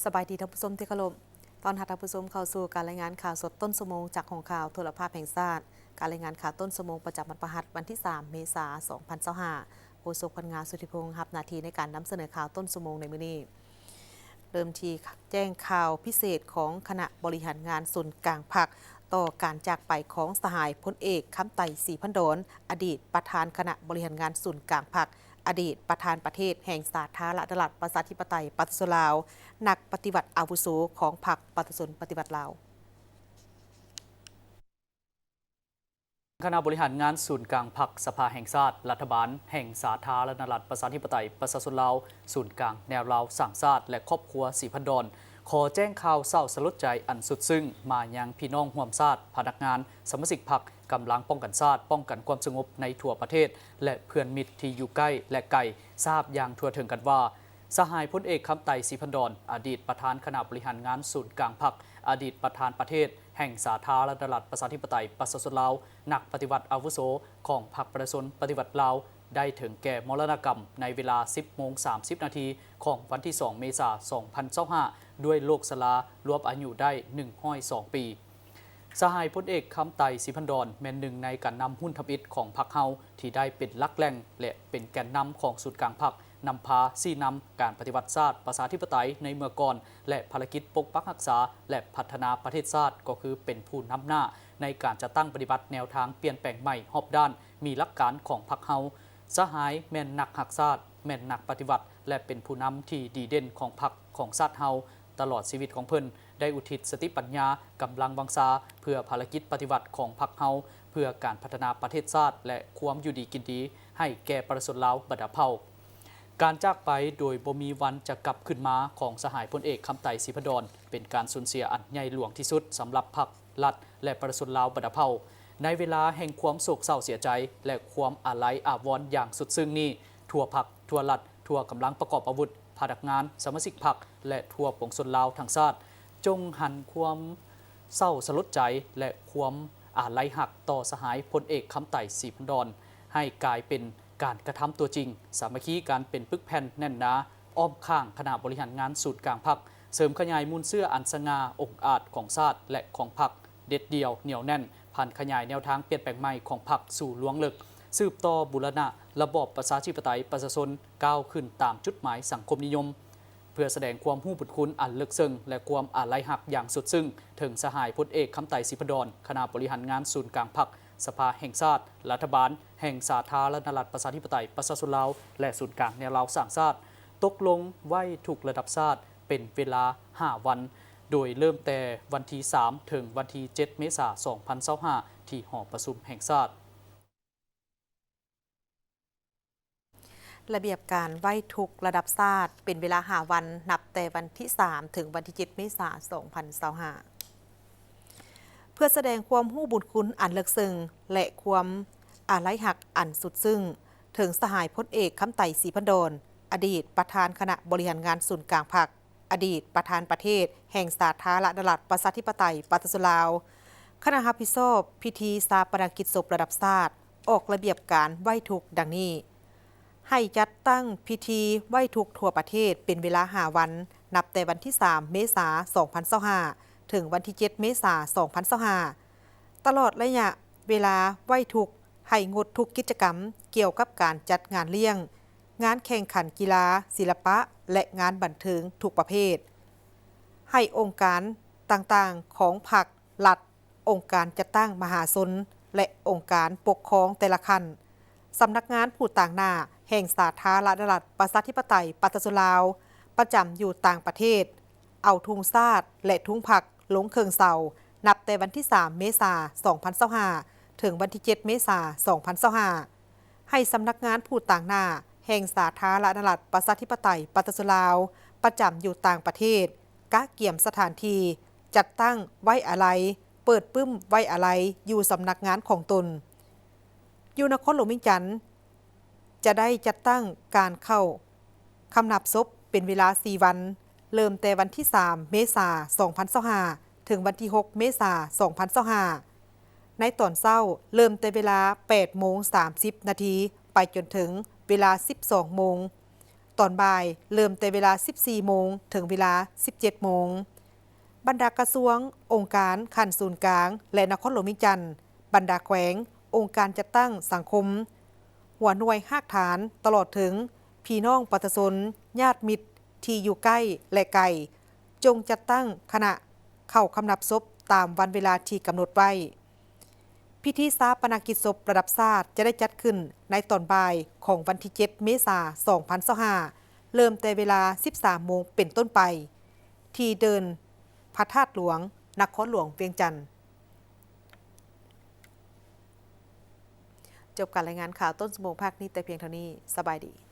สบายดีท่านผู้ชมที่เคารพตอนหัดท่านผู้ชมเข้าสู่การรายงานข่าวสดต้นชั่วโมงจากของข่าวโทรภาพแห่งชาติการรายงานข่าวต้นชั่วโมงประจำวันพฤหัสวันที่ 3 เมษายน 2025โฆษกพนักงานสุทธิพงษ์รับหน้าที่ในการนำเสนอข่าวต้นชั่วโมงในมื้อนี้เริ่มที่แจ้งข่าวพิเศษของคณะบริหารงานส่วนกลางภาคต่อการจากไปของสหายพลเอกคำไต่ศรีพันดรอดีตประธานคณะบริหารงานส่วนกลางภาคอดีตประธานประเทศแห่งสาธารณรัฐประชาธิปไตยปฏิวัติลาวนักปฏิวัติอาวุโสของพรรคปฏิวัติปฏิวัติลาวคณะบริหารงานศูนย์กลางพรรคสภาแห่งชาติรัฐบาลแห่งสาธารณรัฐประชาธิปไตยประชาชนลาวศูนย์กลางแนวลาวสร้างชาติและครอบครัวศรีพันดรขอแจ้งข่าวเศร้าสลดใจอันสุดซึ้งมายังพี่น้องร่วมชาติพนักงานสมาชิกพรรคกำลังป้องกันชาติป้องกันความสงบในทั่วประเทศและเพื่อนมิตรที่อยู่ใกล้และไกลทราบอย่างทั่วถึงกันว่าสหายพลเอกคำไต่ศรีพันดรอดีตประธานคณะบริหารงานศูนย์กลางพรรคอดีตประธานประเทศแห่งสาธารณรัฐประชาธิปไตยประชาชนลาวนักปฏิวัติอาวุโสของพรรคประชาชนปฏิวัติลาวได้ถึงแก่มรณกรรมในเวลา 10:30 นาทีของวันที่ 2 เมษายน 2025ด้วยโรคชรารวมอายุได้102 ปีสหายพลเอกคำไต่ศรีพันดรแม่นหนึ่งในการนำหุ้นทำอิฐของพรรคเฮาที่ได้เป็นลักแหล่งและเป็นแกนนำของศูนย์กลางพรรคนำพาซี่นำการปฏิวัติชาติประชาธิปไตยในเมื่อก่อนและภารกิจปกปักรักษาและพัฒนาประเทศชาติก็คือเป็นผู้นำหน้าในการจะตั้งปฏิบัติแนวทางเปลี่ยนแปลงใหม่รอบด้านมีหลักการของพรรคเฮาสหายแม่นนักหักชาติแม่นนักปฏิวัติและเป็นผู้นำที่ดีเด่นของพรรคของชาติเฮาตลอดชีวิตของเพิ่นได้อุทิศสติปัญญากำลังวังชาเพื่อภารกิจปฏิวัติของพรรคเฮาเพื่อการพัฒนาประเทศชาติและความอยู่ดีกินดีให้แก่ประชาชนลาวบัดเผาการจากไปโดยบ่มีวันจะกลับขึ้นมาของสหายพลเอกคำไต่ศรีพันดรเป็นการสูญเสียอันใหญ่หลวงที่สุดสำหรับพรรครัฐและประชาชนลาวบัดเผาในเวลาแห่งความโศกเศร้าเสียใจและความอาลัยอาวรณ์อย่างสุดซึ้งนี้ทั่วพรรคทั่วรัฐทั่วกำลังประกอบอาวุธพนักงานสมาชิกพรรคและทั่วปวงชนลาวทั้งชาติจงหันความเศร้าสลดใจและความอาลัยหักต่อสหายพลเอกคำไต่ศรีพันดรให้กลายเป็นการกระทำตัวจริงสามัคคีการเป็นปึกแผ่นแน่นหนาอ้อมข้างคณะบริหารงานศูนย์กลางพรรคเสริมขยายมูลเสื้ออันสง่าองอาจของชาติและของพรรคเด็ดเดี่ยวเหนียวแน่นผ่านขยายแนวทางเปลี่ยนแปลงใหม่ของพรรคสู่ล้วงลึกสืบต่อบูรณะระบอบประชาธิปไตยประชาชนก้าวขึ้นตามจุดหมายสังคมนิยมเพื่อแสดงความหู้บุญคุณอันลึกซึ้งและความอาลัยหักอย่างสุดซึ้งถึงสหายพลเอกคำไต่ศรีพันดรคณะบริหารงานศูนย์กลางพรรคสภาแห่งชาติรัฐบาลแห่งสาธารณรัฐประชาธิปไตยประชาชนลาวและศูนย์กลางแนวลาวสร้างชาติตกลงไว้ทุกระดับชาติเป็นเวลา 5 วันโดยเริ่มแต่วันที่ 3 ถึงวันที่ 7 เมษายน 2025ที่หอประชุมแห่งชาติระเบียบการไหว้ทุกระดับชาติเป็นเวลา5 วันนับแต่วันที่ 3 ถึงวันที่ 7 เมษายน 2025เพื่อแสดงความหู้บุญคุณอันลึกซึ้งและความอาลัยหักอันสุดซึ้งถึงสหายพลเอกคำไต่ศรีพันดรอดีตประธานคณะบริหารงานศูนย์กลางพรรคอดีตประธานประเทศแห่งสาธารณรัฐประชาธิปไตยประชาชนลาวคณะรับผิดชอบพิธีชาปนกิจศพระดับชาติออกระเบียบการไหว้ทุกดังนี้ให้จัดตั้งพิธีไหว้ทุกทั่วประเทศเป็นเวลา5 วันนับแต่วันที่ 3 เมษายน 2025ถึงวันที่ 7 เมษายน 2025ตลอดระยะเวลาไหว้ทุกให้งดทุกกิจกรรมเกี่ยวกับการจัดงานเลี้ยงงานแข่งขันกีฬาศิลปะและงานบันเทิงทุกประเภทให้องค์การต่างๆของพรรครัฐองค์การจัดตั้งมหาชนและองค์การปกครองแต่ละขั้นสำนักงานผู้ต่างหน้าแห่งสาธารณรัฐประชาธิปไตยประชาชนลาวประจำอยู่ต่างประเทศเอาธงชาติและธงพรรคลงเครื่องเสานับแต่วันที่ 3 เมษายน 2025ถึงวันที่ 7 เมษายน 2025ให้สำนักงานผู้ต่างหน้าแห่งสาธารณรัฐประชาธิปไตยประชาชนลาวประจำอยู่ต่างประเทศกะเกี่ยมสถานที่จัดตั้งไว้อาลัยเปิดปึ้มไว้อาลัยอยู่สำนักงานของตนอยู่นครหลวงวิงจันทน์จะได้จัดตั้งการเข้าคำนับศพเป็นเวลา 4 วันเริ่มแต่วันที่ 3 เมษายน 2025ถึงวันที่ 6 เมษายน 2025ในตอนเช้าเริ่มแต่เวลา 8:30 นาทีไปจนถึงเวลา 12 โมง ตอนบ่ายเริ่มแต่เวลา 14 โมงถึงเวลา 17 โมงบรรดากระทรวง องค์การขันศูนย์กลาง และนครหลวงวิจันทร์บรรดาแขวง องค์การจัดตั้งสังคม หัวหน่วยหากฐานตลอดถึงพี่น้องประชาชนญาติมิตรที่อยู่ใกล้และไกลจงจัดตั้งคณะเข้าคำนับศพตามวันเวลาที่กำหนดไว้ พิธีชาปนกิจศพระดับชาติจะได้จัดขึ้นในตอนบ่ายของวันที่ 7 เมษายน 2025 เริ่มแต่เวลา 13 โมงเป็นต้นไป ที่เดินพระธาตุหลวง นครหลวงเวียงจันทร์จบการรายงานข่าวต้นชั่วโมงภาคนี้แต่เพียงเท่านี้สบายดี